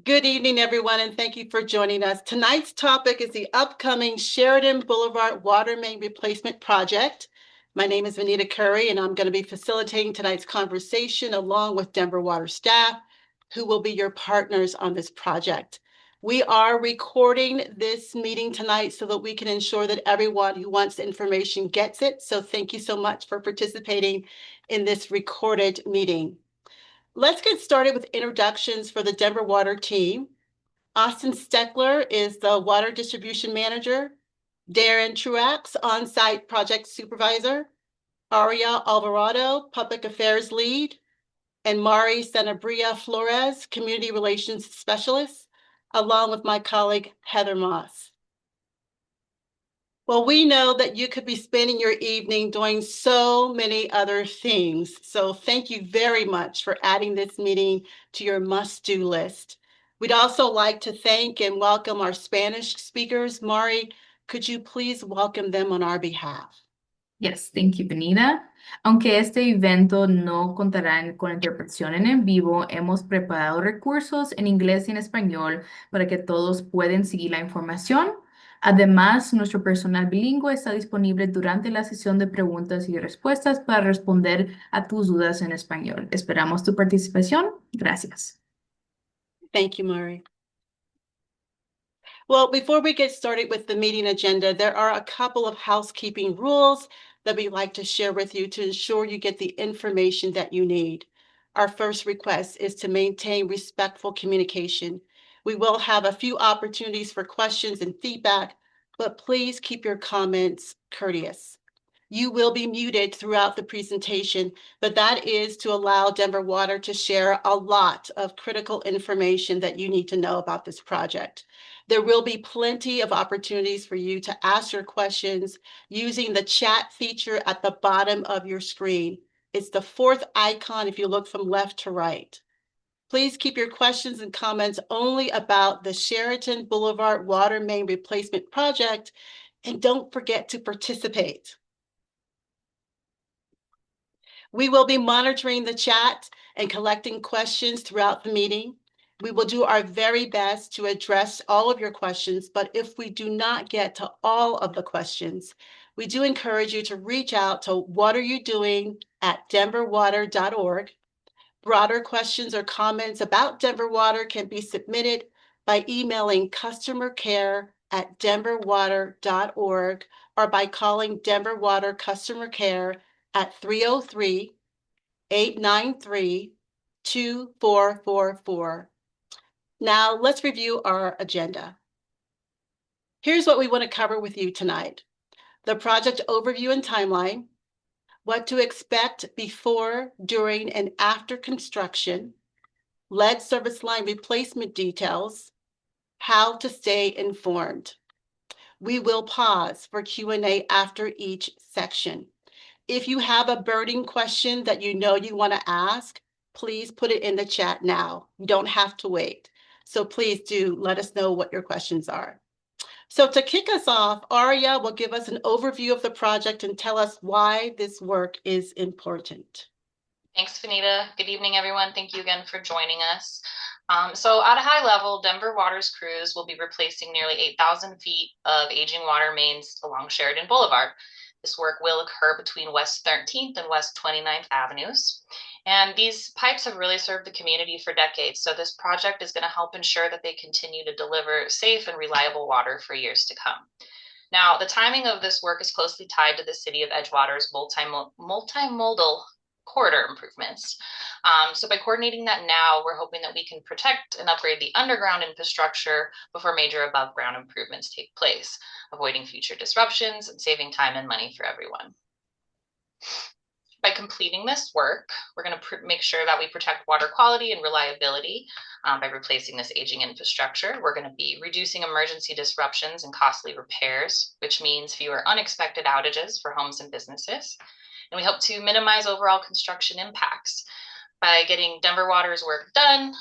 Good evening, everyone, and thank you for joining us. Tonight's topic is the upcoming Sheridan Boulevard Water Main Replacement Project. My name is Vanita Curry, and I'm going to be facilitating tonight's conversation along with Denver Water staff, who will be your partners on this project. We are recording this meeting tonight so that we can ensure that everyone who wants the information gets it. So thank you so much for participating in this recorded meeting. Let's get started with introductions for the Denver Water team. Austin Steckler is the Water Distribution Manager. Darren Truax, On-Site Project Supervisor. Aria Alvarado, Public Affairs Lead. And Mari Sanabria Flores, Community Relations Specialist, along with my colleague, Heather Moss. Well, we know that you could be spending your evening doing so many other things. So thank you very much for adding this meeting to your must-do list. We'd also like to thank and welcome our Spanish speakers. Mari, could you please welcome them on our behalf? Yes, thank you, Benita. Aunque este evento no contará con interpretación en vivo, hemos preparado recursos en inglés y en español para que todos puedan seguir la información. Además, nuestro personal bilingüe está disponible durante la sesión de preguntas y respuestas para responder a tus dudas en español. Esperamos tu participación. Gracias. Thank you, Mari. Well, before we get started with the meeting agenda, there are a couple of housekeeping rules that we'd like to share with you to ensure you get the information that you need. Our first request is to maintain respectful communication. We will have a few opportunities for questions and feedback, but please keep your comments courteous. You will be muted throughout the presentation, but that is to allow Denver Water to share a lot of critical information that you need to know about this project. There will be plenty of opportunities for you to ask your questions using the chat feature at the bottom of your screen. It's the fourth icon if you look from left to right. Please keep your questions and comments only about the Sheridan Boulevard Water Main Replacement Project, and don't forget to participate. We will be monitoring the chat and collecting questions throughout the meeting. We will do our very best to address all of your questions, but if we do not get to all of the questions, we do encourage you to reach out to whatareyouddoing@denverwater.org. Broader questions or comments about Denver Water can be submitted by emailing customercare@denverwater.org or by calling Denver Water Customer Care at 303-893-2444. Now let's review our agenda. Here's what we want to cover with you tonight: the project overview and timeline, what to expect before, during, and after construction, lead service line replacement details, how to stay informed. We will pause for Q&A after each section. If you have a burning question that you know you want to ask, please put it in the chat now. You don't have to wait. So please do let us know what your questions are. So to kick us off, Aria will give us an overview of the project and tell us why this work is important. Thanks, Vanita. Good evening, everyone. Thank you again for joining us. So at a high level, Denver Water's crews will be replacing nearly 8,000 feet of aging water mains along Sheridan Boulevard. This work will occur between West 13th and West 29th Avenues. And these pipes have really served the community for decades. So this project is going to help ensure that they continue to deliver safe and reliable water for years to come. Now, the timing of this work is closely tied to the city of Edgewater's multimodal corridor improvements. So by coordinating that now, we're hoping that we can protect and upgrade the underground infrastructure before major above ground improvements take place, avoiding future disruptions and saving time and money for everyone. By completing this work, we're going to make sure that we protect water quality and reliability by replacing this aging infrastructure. We're going to be reducing emergency disruptions and costly repairs, which means fewer unexpected outages for homes and businesses. And we hope to minimize overall construction impacts by getting Denver Water's work done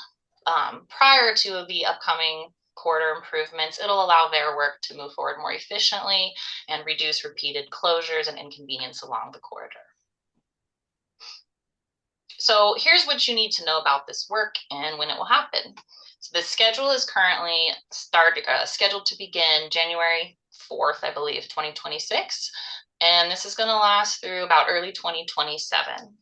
prior to the upcoming corridor improvements. It'll allow their work to move forward more efficiently and reduce repeated closures and inconvenience along the corridor. So here's what you need to know about this work and when it will happen. So the schedule is currently scheduled to begin January 4th, I believe, 2026. And this is going to last through about early 2027.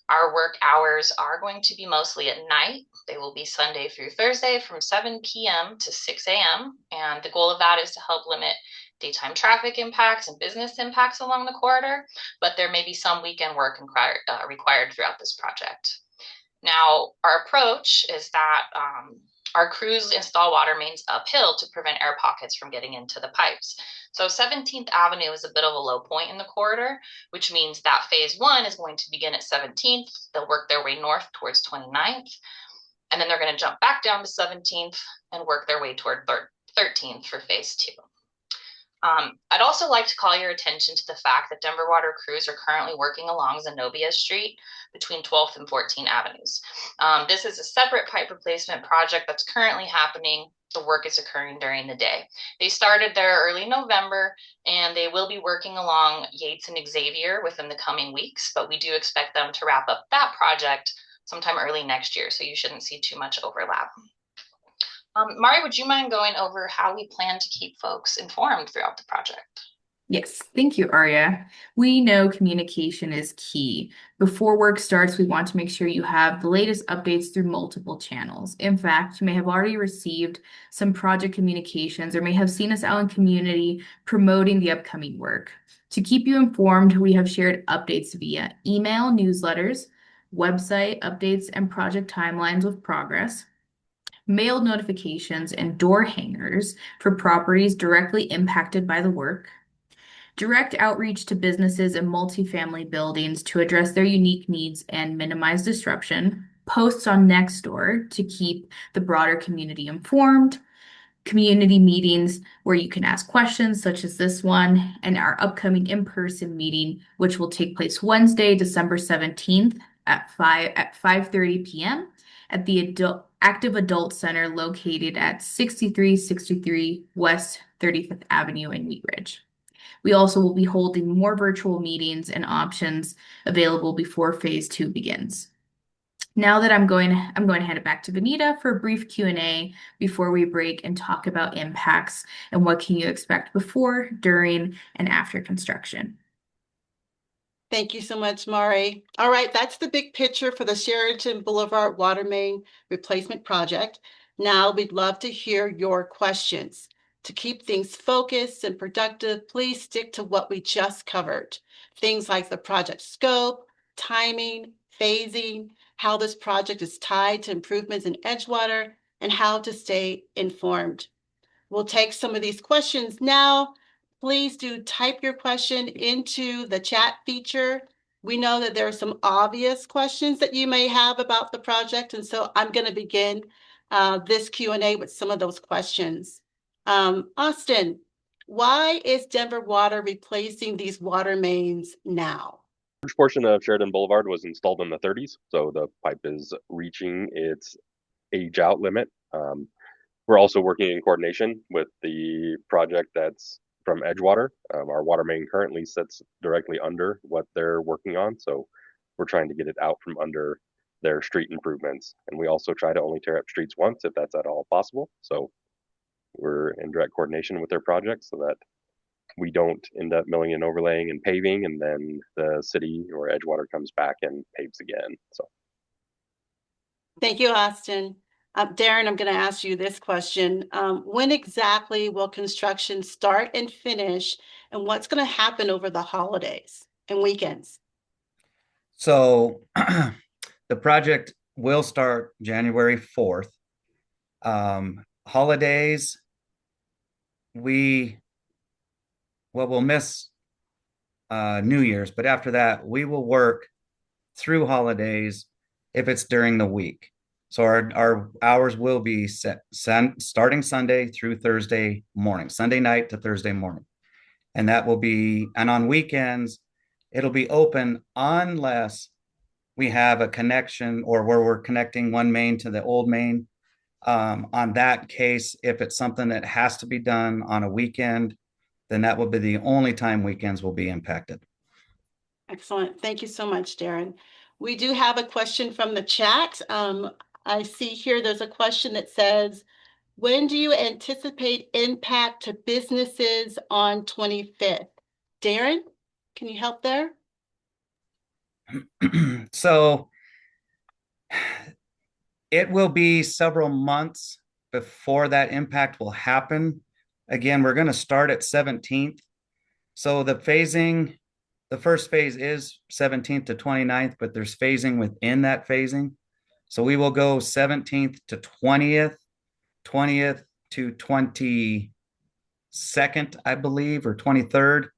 Our work hours are going to be mostly at night. They will be Sunday through Thursday from 7 p.m. to 6 a.m. And the goal of that is to help limit daytime traffic impacts and business impacts along the corridor, but there may be some weekend work required throughout this project. Now, our approach is that our crews install water mains uphill to prevent air pockets from getting into the pipes. So 17th Avenue is a bit of a low point in the corridor, which means that phase 1 is going to begin at 17th. They'll work their way north towards 29th, and then they're going to jump back down to 17th and work their way toward 13th for phase 2. I'd also like to call your attention to the fact that Denver Water crews are currently working along Zenobia Street between 12th and 14th Avenues. This is a separate pipe replacement project that's currently happening. The work is occurring during the day. They started there early November, and they will be working along Yates and Xavier within the coming weeks, but we do expect them to wrap up that project sometime early next year, so you shouldn't see too much overlap. Mari, would you mind going over how we plan to keep folks informed throughout the project? Yes, thank you, Arya. We know communication is key. Before work starts, we want to make sure you have the latest updates through multiple channels. In fact, you may have already received some project communications or may have seen us out in community promoting the upcoming work. To keep you informed, we have shared updates via email, newsletters, website updates, and project timelines with progress, mailed notifications, and door hangers for properties directly impacted by the work, direct outreach to businesses and multifamily buildings to address their unique needs and minimize disruption, posts on Nextdoor to keep the broader community informed, community meetings where you can ask questions such as this one, and our upcoming in-person meeting, which will take place Wednesday, December 17th at 5:30 p.m. at the Active Adult Center located at 6363 West 35th Avenue in Wheat Ridge. We also will be holding more virtual meetings and options available before phase 2 begins. Now that I'm going to hand it back to Benita for a brief Q&A before we break and talk about impacts and what can you expect before, during, and after construction. Thank you so much, Mari. All right, that's the big picture for the Sheridan Boulevard Water Main Replacement Project. Now we'd love to hear your questions. To keep things focused and productive, please stick to what we just covered. Things like the project scope, timing, phasing, how this project is tied to improvements in Edgewater, and how to stay informed. We'll take some of these questions now. Please do type your question into the chat feature. We know that there are some obvious questions that you may have about the project, and so I'm going to begin this Q&A with some of those questions. Austin, why is Denver Water replacing these water mains now? A large portion of Sheridan Boulevard was installed in the 30s, so the pipe is reaching its age out limit. We're also working in coordination with the project that's from Edgewater. Our water main currently sits directly under what they're working on, so we're trying to get it out from under their street improvements. And we also try to only tear up streets once if that's at all possible. So we're in direct coordination with their project so that we don't end up milling and overlaying and paving, and then the city or Edgewater comes back and paves again. So, thank you, Austin. Darren, I'm going to ask you this question. When exactly will construction start and finish, and what's going to happen over the holidays and weekends? So the project will start January 4th. Holidays, we'll miss New Year's, but after that, we will work through holidays if it's during the week. So our hours will be set starting Sunday through Thursday morning, Sunday night to Thursday morning. And that will be, and on weekends, it'll be open unless we have a connection or where we're connecting one main to the old main. On that case, if it's something that has to be done on a weekend, then that will be the only time weekends will be impacted. Excellent. Thank you so much, Darren. We do have a question from the chat. I see here there's a question that says, when do you anticipate impact to businesses on 25th? Darren, can you help there? So it will be several months before that impact will happen. Again, we're going to start at 17th. So the first phase is 17th to 29th, but there's phasing within that phasing. So we will go 17th to 20th, 20th to 22nd, I believe, or 23rd,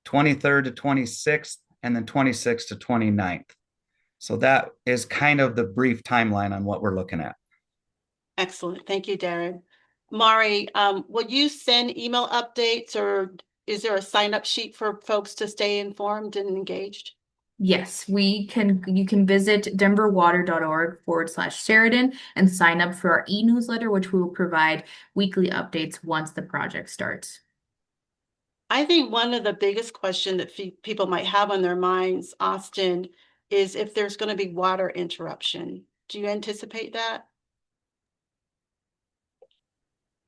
23rd to 26th, and then 26th to 29th. So that is kind of the brief timeline on what we're looking at. Excellent. Thank you, Darren. Mari, will you send email updates, or is there a sign-up sheet for folks to stay informed and engaged? Yes, you can visit denverwater.org/Sheridan and sign up for our e-newsletter, which we will provide weekly updates once the project starts. I think one of the biggest questions that people might have on their minds, Austin, is if there's going to be water interruption. Do you anticipate that?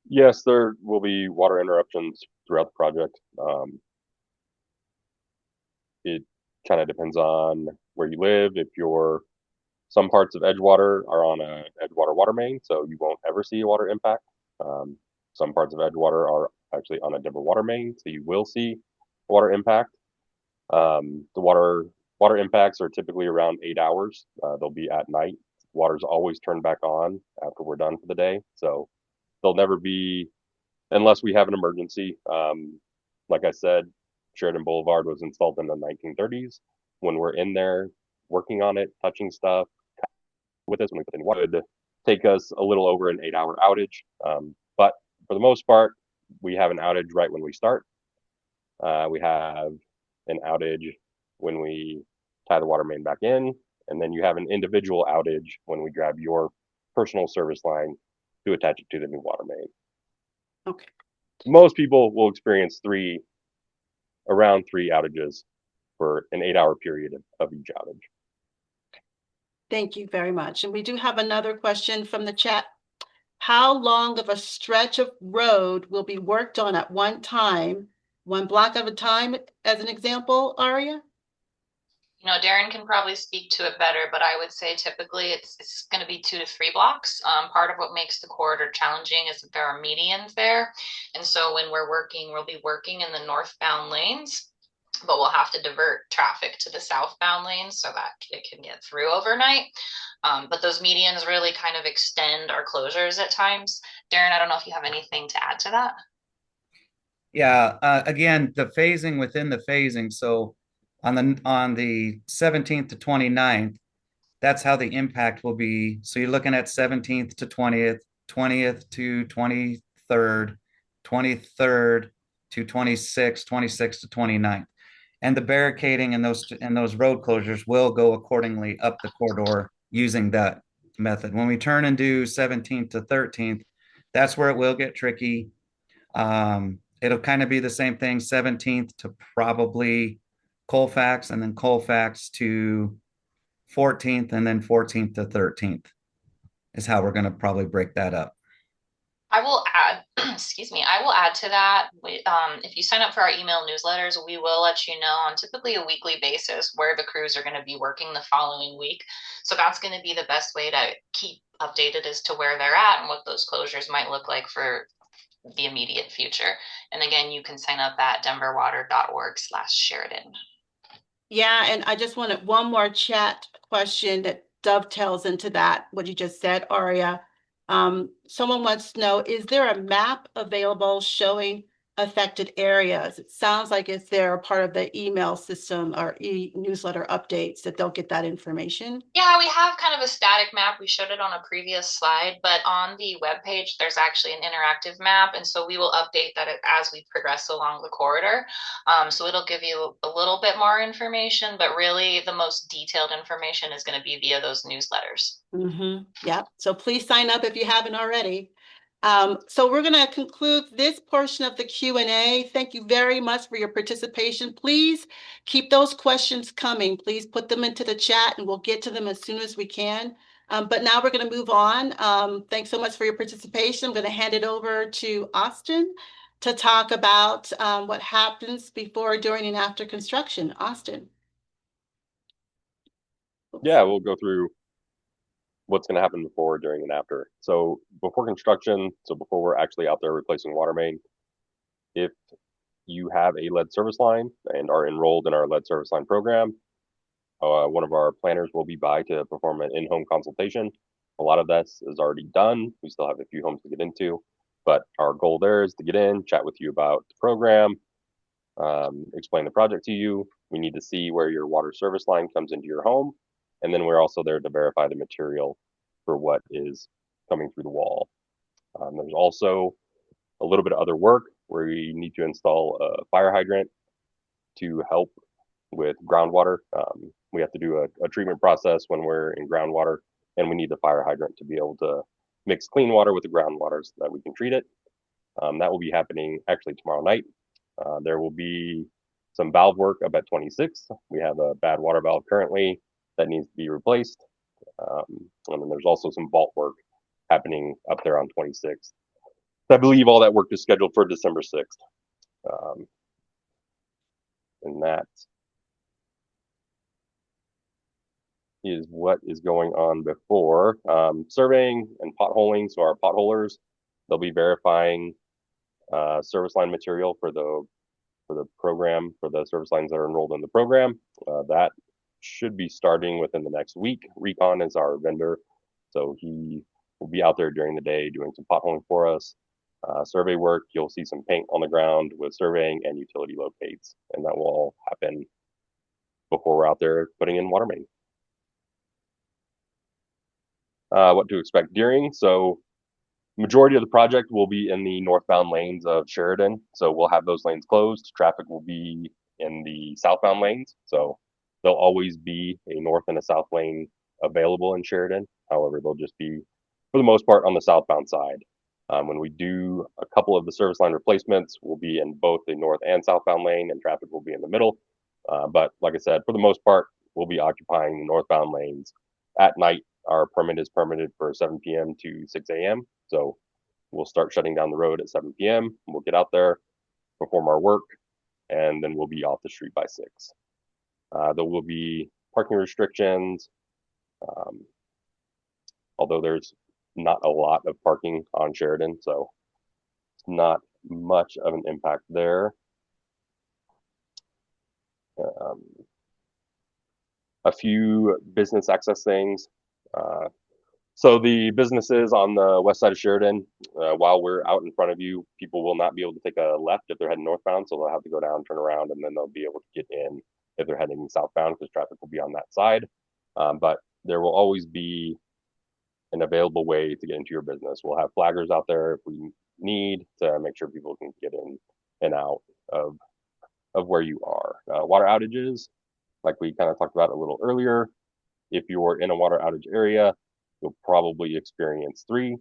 Yes, there will be water interruptions throughout the project. It kind of depends on where you live. Some parts of Edgewater are on a Edgewater water main, so you won't ever see a water impact. Some parts of Edgewater are actually on a Denver water main, so you will see water impact. The water impacts are typically around 8 hours. They'll be at night. Water's always turned back on after we're done for the day, so they'll never be, unless we have an emergency. Like I said, Sheridan Boulevard was installed in the 1930s. When we're in there working on it, touching stuff with us, when we put in water, it would take us a little over an 8-hour outage. But for the most part, we have an outage right when we start. We have an outage when we tie the water main back in, and then you have an individual outage when we grab your personal service line to attach it to the new water main. Okay. Most people will experience around three outages for an 8-hour period of each outage. Thank you very much. And we do have another question from the chat. How long of a stretch of road will be worked on at one time, one block at a time, as an example, Aria? Darren can probably speak to it better, but I would say typically it's going to be 2 to 3 blocks. Part of what makes the corridor challenging is that there are medians there. And so when we're working, we'll be working in the northbound lanes, but we'll have to divert traffic to the southbound lanes so that it can get through overnight. But those medians really kind of extend our closures at times. Darren, I don't know if you have anything to add to that. Yeah, again, the phasing within the phasing. So on the 17th to 29th, that's how the impact will be. So you're looking at 17th to 20th, 20th to 23rd, 23rd to 26th, 26th to 29th. And the barricading and those road closures will go accordingly up the corridor using that method. When we turn and do 17th to 13th, that's where it will get tricky. It'll kind of be the same thing, 17th to probably Colfax, and then Colfax to 14th, and then 14th to 13th is how we're going to probably break that up. I will add, I will add to that. If you sign up for our email newsletters, we will let you know on typically a weekly basis where the crews are going to be working the following week. So that's going to be the best way to keep updated as to where they're at and what those closures might look like for the immediate future. And again, you can sign up at denverwater.org/Sheridan. Yeah, and I just wanted one more chat question that dovetails into that, what you just said, Aria. Someone wants to know, is there a map available showing affected areas? It sounds like if they're part of the email system or e-newsletter updates that they'll get that information. Yeah, we have kind of a static map. We showed it on a previous slide, but on the webpage, there's actually an interactive map. And so we will update that as we progress along the corridor. So it'll give you a little bit more information, but really the most detailed information is going to be via those newsletters. Yeah, so please sign up if you haven't already. So we're going to conclude this portion of the Q&A. Thank you very much for your participation. Please keep those questions coming. Please put them into the chat and we'll get to them as soon as we can. But now we're going to move on. Thanks so much for your participation. I'm going to hand it over to Austin to talk about what happens before, during, and after construction. Austin. Yeah, we'll go through what's going to happen before, during, and after. So before construction, so before we're actually out there replacing water main, if you have a lead service line and are enrolled in our lead service line program, one of our planners will be by to perform an in-home consultation. A lot of this is already done. We still have a few homes to get into, but our goal there is to get in, chat with you about the program, explain the project to you. We need to see where your water service line comes into your home, and then we're also there to verify the material for what is coming through the wall. There's also a little bit of other work where we need to install a fire hydrant to help with groundwater. We have to do a treatment process when we're in groundwater, and we need the fire hydrant to be able to mix clean water with the groundwater so that we can treat it. That will be happening actually tomorrow night. There will be some valve work up at 26. We have a bad water valve currently that needs to be replaced. And then there's also some vault work happening up there on 26. I believe all that work is scheduled for December 6th. And that is what is going on before. Surveying and potholing. So our potholers, they'll be verifying service line material for the program, for the service lines that are enrolled in the program. That should be starting within the next week. Recon is our vendor, so he will be out there during the day doing some potholing for us. Survey work, you'll see some paint on the ground with surveying and utility locates, and that will all happen before we're out there putting in water main. What to expect during. So majority of the project will be in the northbound lanes of Sheridan. So we'll have those lanes closed. Traffic will be in the southbound lanes. So there'll always be a north and a south lane available in Sheridan. However, they'll just be, for the most part, on the southbound side. When we do a couple of the service line replacements, we'll be in both the north and southbound lane, and traffic will be in the middle. But like I said, for the most part, we'll be occupying the northbound lanes. At night, our permit is permitted for 7 p.m. to 6 a.m. So we'll start shutting down the road at 7 p.m. We'll get out there, perform our work, and then we'll be off the street by 6. There will be parking restrictions, although there's not a lot of parking on Sheridan, so it's not much of an impact there. A few business access things. So the businesses on the west side of Sheridan, while we're out in front of you, people will not be able to take a left if they're heading northbound, so they'll have to go down, turn around, and then they'll be able to get in if they're heading southbound because traffic will be on that side. But there will always be an available way to get into your business. We'll have flaggers out there if we need to make sure people can get in and out of where you are. Water outages, like we kind of talked about a little earlier, if you're in a water outage area, you'll probably experience 3.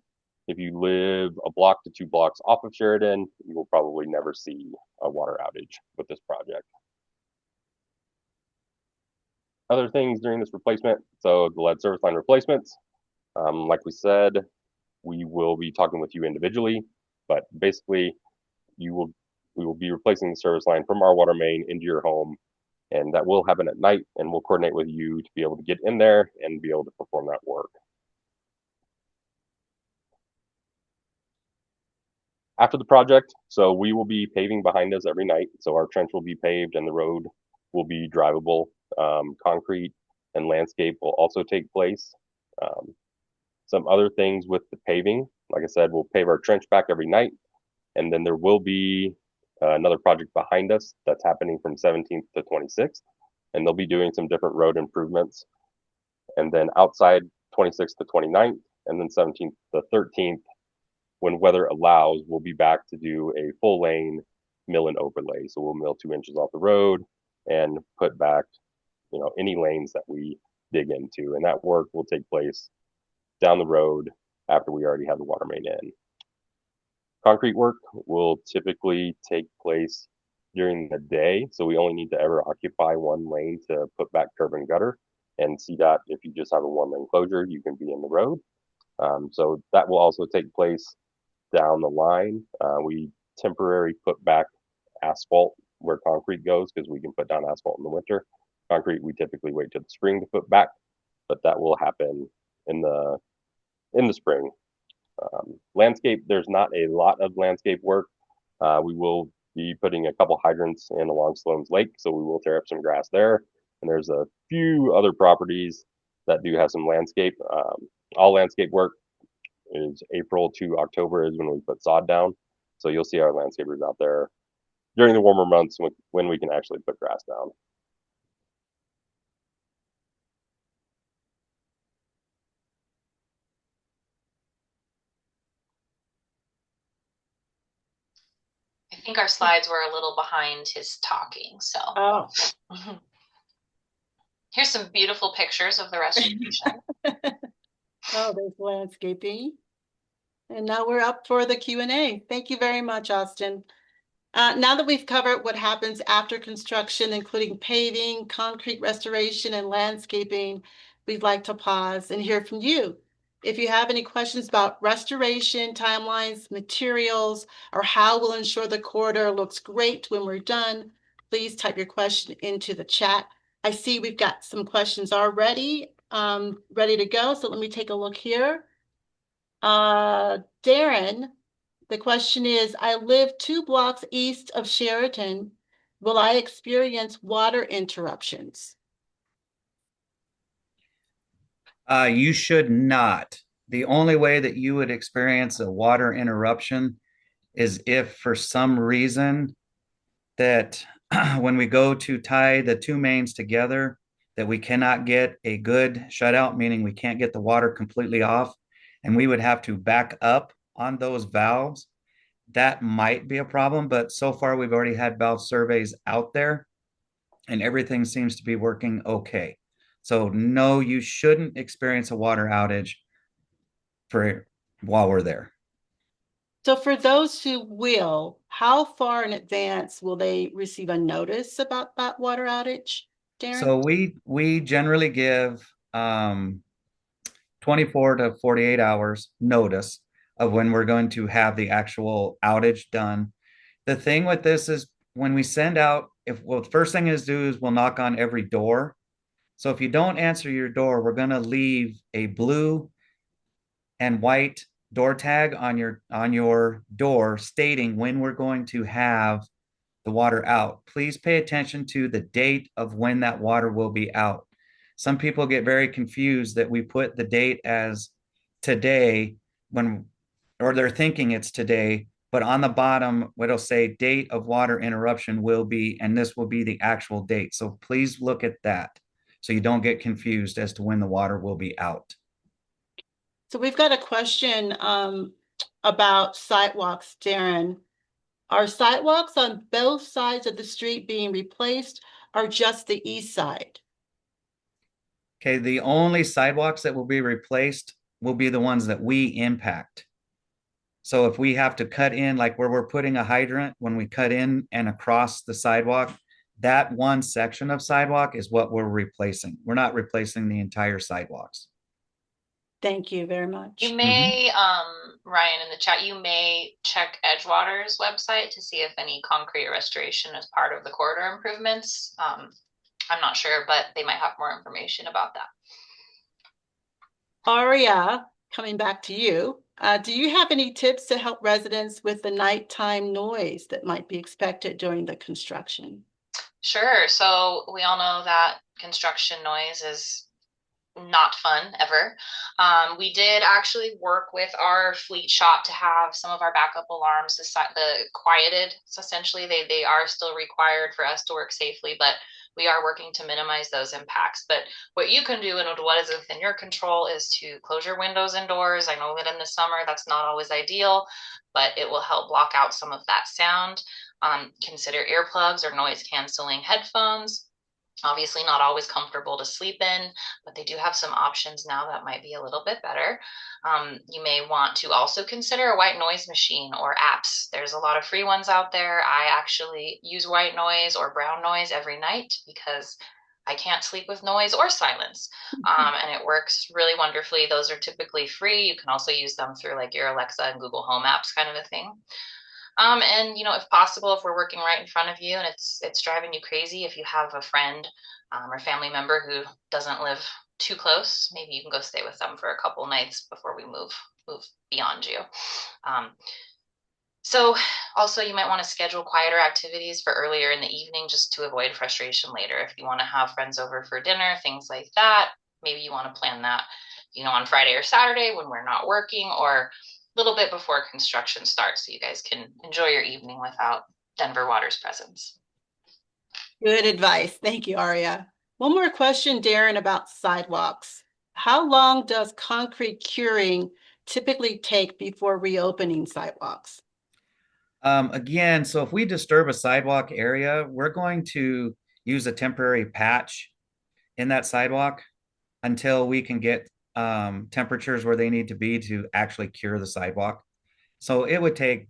If you live a block to 2 blocks off of Sheridan, you will probably never see a water outage with this project. Other things during this replacement, so the lead service line replacements, like we said, we will be talking with you individually, but basically we will be replacing the service line from our water main into your home, and that will happen at night, and we'll coordinate with you to be able to get in there and be able to perform that work. After the project, so we will be paving behind us every night. So our trench will be paved and the road will be drivable. Concrete and landscape will also take place. Some other things with the paving, like I said, we'll pave our trench back every night. And then there will be another project behind us that's happening from 17th to 26th. And they'll be doing some different road improvements. And then outside 26th to 29th, and then 17th to 13th, when weather allows, we'll be back to do a full lane mill and overlay. So we'll mill 2 inches off the road and put back, any lanes that we dig into. And that work will take place down the road after we already have the water main in. Concrete work will typically take place during the day. So we only need to ever occupy 1 lane to put back curb and gutter. and CDOT, if you just have a one-lane closure, you can be in the road. So that will also take place down the line. We temporarily put back asphalt where concrete goes because we can put down asphalt in the winter. Concrete, we typically wait till the spring to put back, but that will happen in the spring. Landscape, there's not a lot of landscape work. We will be putting a couple hydrants in along Sloan's Lake, so we will tear up some grass there. And there's a few other properties that do have some landscape. All landscape work is April to October is when we put sod down. So you'll see our landscapers out there during the warmer months when we can actually put grass down. I think our slides were a little behind his talking, so. Oh. Here's some beautiful pictures of the restoration. Oh, there's landscaping. And now we're up for the Q&A. Thank you very much, Austin. Now that we've covered what happens after construction, including paving, concrete restoration, and landscaping, we'd like to pause and hear from you. If you have any questions about restoration, timelines, materials, or how we'll ensure the corridor looks great when we're done, please type your question into the chat. I see we've got some questions already ready to go, so let me take a look here. Darren, the question is, I live 2 blocks east of Sheridan. Will I experience water interruptions? You should not. The only way that you would experience a water interruption is if for some reason that when we go to tie the 2 mains together, that we cannot get a good shutout, meaning we can't get the water completely off, and we would have to back up on those valves. That might be a problem, but so far we've already had valve surveys out there and everything seems to be working okay. So no, you shouldn't experience a water outage while we're there. So for those who will, how far in advance will they receive a notice about that water outage, Darren? So we generally give 24 to 48 hours notice of when we're going to have the actual outage done. The thing with this is when we send out, the first thing is do is we'll knock on every door. So if you don't answer your door, we're going to leave a blue and white door tag on your door stating when we're going to have the water out. Please pay attention to the date of when that water will be out. Some people get very confused that we put the date as today or they're thinking it's today, but on the bottom, it'll say date of water interruption will be, and this will be the actual date. So please look at that so you don't get confused as to when the water will be out. So we've got a question about sidewalks, Darren. Are sidewalks on both sides of the street being replaced or just the east side? Okay, the only sidewalks that will be replaced will be the ones that we impact. So if we have to cut in, like where we're putting a hydrant, when we cut in and across the sidewalk, that one section of sidewalk is what we're replacing. We're not replacing the entire sidewalks. Thank you very much. You may, Ryan, in the chat, you may check Edgewater's website to see if any concrete restoration is part of the corridor improvements. I'm not sure, but they might have more information about that. Aria, coming back to you, do you have any tips to help residents with the nighttime noise that might be expected during the construction? Sure. So we all know that construction noise is not fun ever. We did actually work with our fleet shop to have some of our backup alarms the quieted. So essentially they are still required for us to work safely, but we are working to minimize those impacts. But what you can do and what is within your control is to close your windows and doors. I know that in the summer that's not always ideal, but it will help block out some of that sound. Consider earplugs or noise canceling headphones. Obviously not always comfortable to sleep in, but they do have some options now that might be a little bit better. You may want to also consider a white noise machine or apps. There's a lot of free ones out there. I actually use white noise or brown noise every night because I can't sleep with noise or silence. And it works really wonderfully. Those are typically free. You can also use them through like your Alexa and Google Home apps kind of a thing. And if possible, if we're working right in front of you and it's driving you crazy, if you have a friend or family member who doesn't live too close, maybe you can go stay with them for a couple nights before we move beyond you. So also you might want to schedule quieter activities for earlier in the evening just to avoid frustration later. If you want to have friends over for dinner, things like that, maybe you want to plan that, on Friday or Saturday when we're not working, or a little bit before construction starts so you guys can enjoy your evening without Denver Water's presence. Good advice. Thank you, Aria. One more question, Darren, about sidewalks. How long does concrete curing typically take before reopening sidewalks? Again, so if we disturb a sidewalk area, we're going to use a temporary patch in that sidewalk until we can get temperatures where they need to be to actually cure the sidewalk. So it would take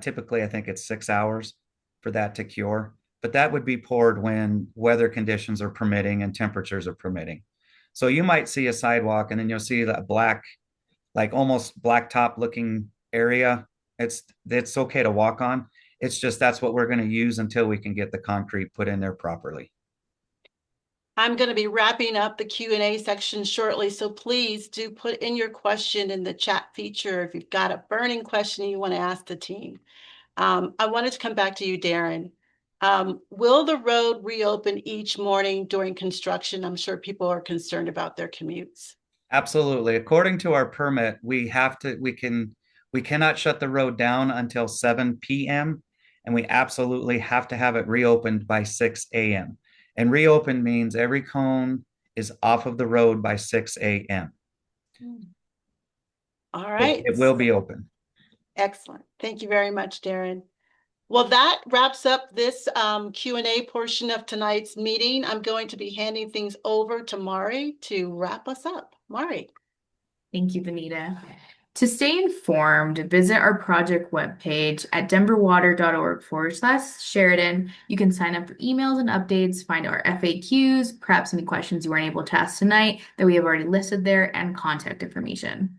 typically, I think it's 6 hours for that to cure, but that would be poured when weather conditions are permitting and temperatures are permitting. So you might see a sidewalk and then you'll see that black, like almost blacktop looking area. It's okay to walk on. It's just that's what we're going to use until we can get the concrete put in there properly. I'm going to be wrapping up the Q&A section shortly, so please do put in your question in the chat feature if you've got a burning question you want to ask the team. I wanted to come back to you, Darren. Will the road reopen each morning during construction? I'm sure people are concerned about their commutes. Absolutely. According to our permit, we cannot shut the road down until 7 p.m. and we absolutely have to have it reopened by 6 a.m. And reopen means every cone is off of the road by 6 a.m. All right. It will be open. Excellent. Thank you very much, Darren. Well, that wraps up this Q&A portion of tonight's meeting. I'm going to be handing things over to Mari to wrap us up. Mari. Thank you, Benita. To stay informed, visit our project webpage at denverwater.org/Sheridan. You can sign up for emails and updates, find our FAQs, perhaps any questions you weren't able to ask tonight that we have already listed there, and contact information.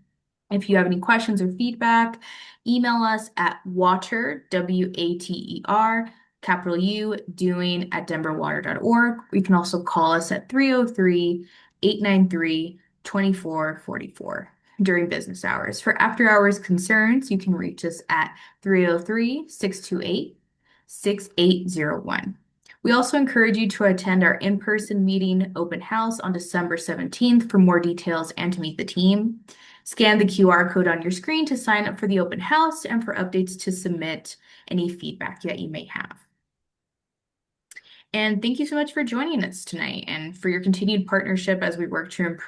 If you have any questions or feedback, email us at water, WATER, capital U, doing at denverwater.org. You can also call us at 303-893-2444 during business hours. For after-hours concerns, you can reach us at 303-628-6801. We also encourage you to attend our in-person meeting open house on December 17th for more details and to meet the team. Scan the QR code on your screen to sign up for the open house and for updates to submit any feedback that you may have. And thank you so much for joining us tonight and for your continued partnership as we work to improve